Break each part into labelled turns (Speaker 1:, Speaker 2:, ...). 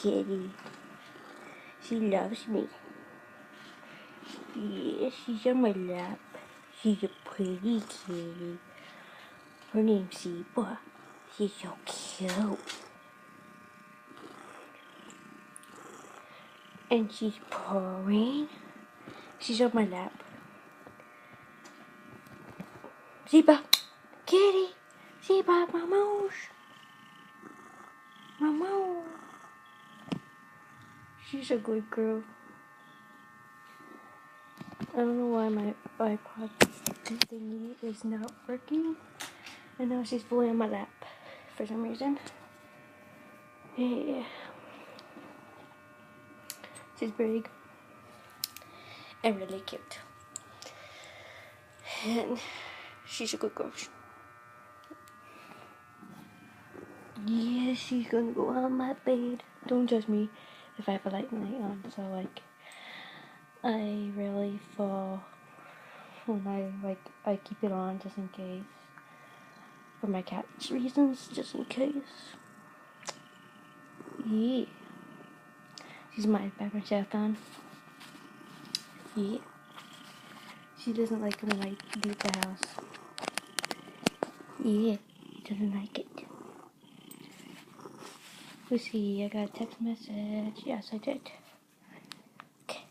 Speaker 1: kitty. She loves me. Yeah, she's on my lap. She's a pretty kitty. Her name's Zebra. She's so cute. And she's purring. She's on my lap. Zebra, kitty. Zebra, Mamos. Mamo. She's a good girl. I don't know why my iPod thingy is not working. And now she's fully on my lap for some reason. Yeah. She's big and really cute. And she's a good girl. Yeah, she's gonna go on my bed. Don't judge me if I have a light on. So like, I really fall when I keep it on just in case. For my cat's reasons, just in case. Yeah. She's my myself on. Yeah. She doesn't like it when I leave the house. Yeah. Doesn't like it. Let's see, I got a text message. Yes, I did. Okay.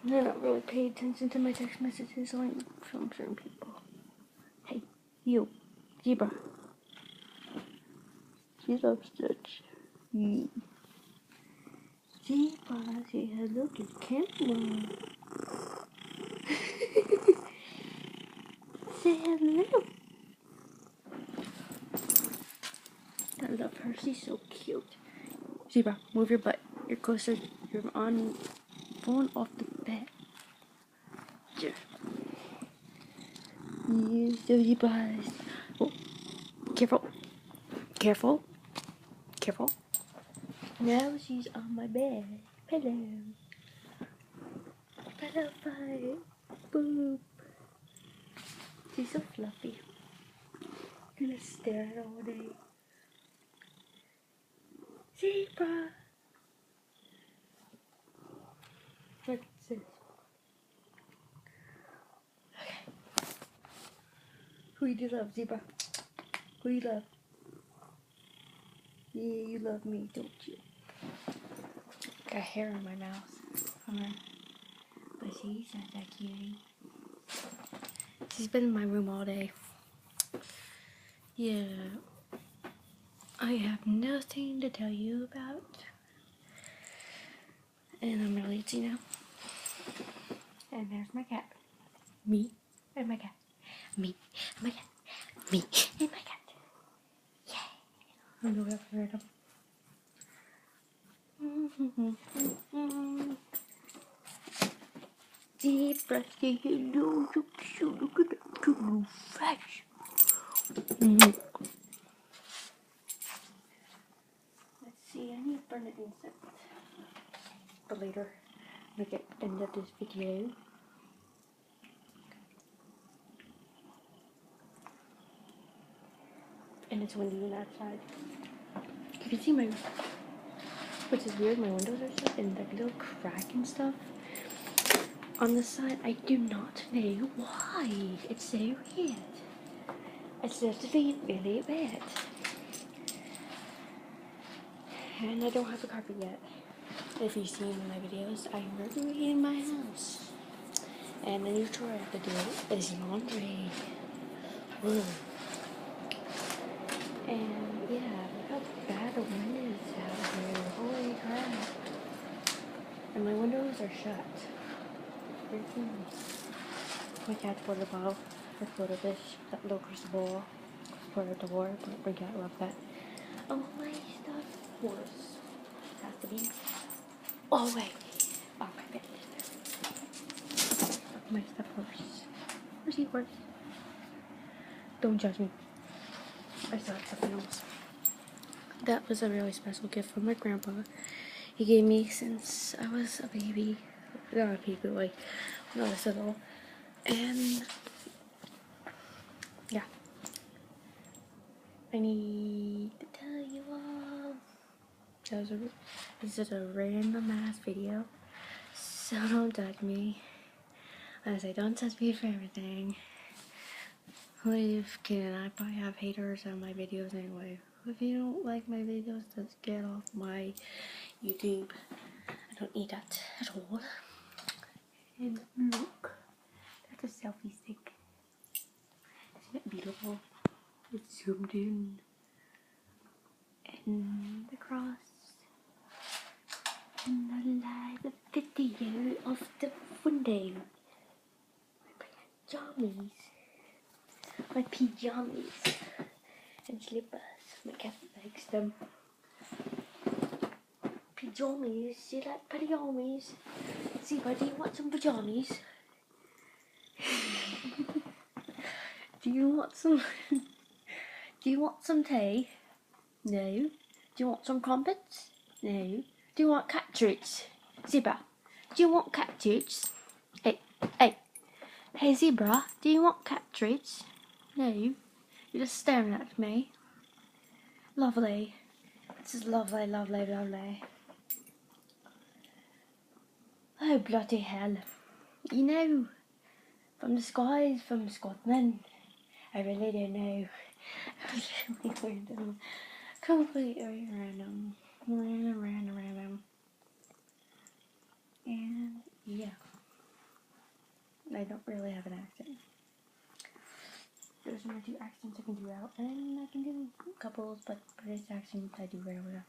Speaker 1: I don't really pay attention to my text messages only from certain people. Hey, you, Zebra. She loves touch. Zebra, say hello to the camera. Say hello. I love her. She's so cute. Zebra, move your butt. You're closer. You're on phone off the bed. Yeah. Yes, so Zebra. Oh, careful. Careful. Careful. Now she's on my bed. Hello. Hello, fight. Boop. She's so fluffy. I'm gonna stare at her all day. Zebra. What's this? Okay. Who do you love, Zebra? Who do you love? Yeah, you love me, don't you? Got hair in my mouth from her. But she's not that cutie. She's been in my room all day. Yeah. I have nothing to tell you about. And I'm really itchy now. And there's my cat. Me and my cat. Me and my cat. Me and my cat. Yay. I don't know if I've heard them. Zebra, say hello. So cute. Look at that cute little face. Let's see, I need to burn it inside. But later, make it end of this video. And it's windy outside. You can see my, which is weird, my windows are shut and like a little crack and stuff on the side. I do not know why. It's so weird. It's literally really weird. And I don't have a carpet yet. If you've seen my videos, I'm renovating my house. And the new chore I have to do is laundry. Whoa. And yeah, look how bad the wind is out here. Holy crap. And my windows are shut. My cat's water bottle for photo fish, that little crystal ball for a door, but my cat loves that. Oh, my stuffed horse. Has to be. Oh, wait. Oh, my bed. My stuffed horse. Where's he horse? Don't judge me. I still have something else. That was a really special gift from my grandpa. He gave me since I was a baby. Not a baby, like when I was little. And yeah. I need to tell you all This is a random ass video, so don't judge me. I say don't judge me for everything. If Kid and I probably have haters on my videos anyway. If you don't like my videos, just get off my YouTube. I don't need that at all. And look, that's a selfie stick. Isn't it beautiful? It's zoomed in. And the cross. And the live video of the window. My pajamas. And slippers. My cat likes them. Pajamas. You like pajamas? See, buddy, you want some pajamas? Do you want some? Do you want some tea? No. Do you want some crumpets? No. Do you want cat treats? Zebra, do you want cat treats? Hey, hey. Hey, Zebra, do you want cat treats? No. You're just staring at me. Lovely. This is lovely, lovely, lovely. Oh, bloody hell. You know, from the skies, from Scotland. I really don't know. Completely random. Completely random. Random. And yeah. I don't really have an accent. There's only 2 accents I can do out, and I can do couples, but British accent I do very well.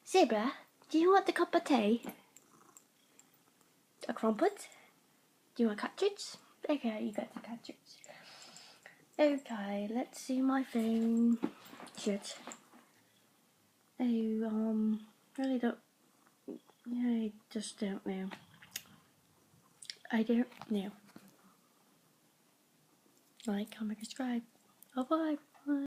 Speaker 1: Zebra, do you want a cup of tea? A crumpet? Do you want cat treats? Okay, you got the cat treats. Okay, let's see my phone. Shit. Oh, really don't. I just don't know. I don't know. Like, comment, subscribe. Bye bye.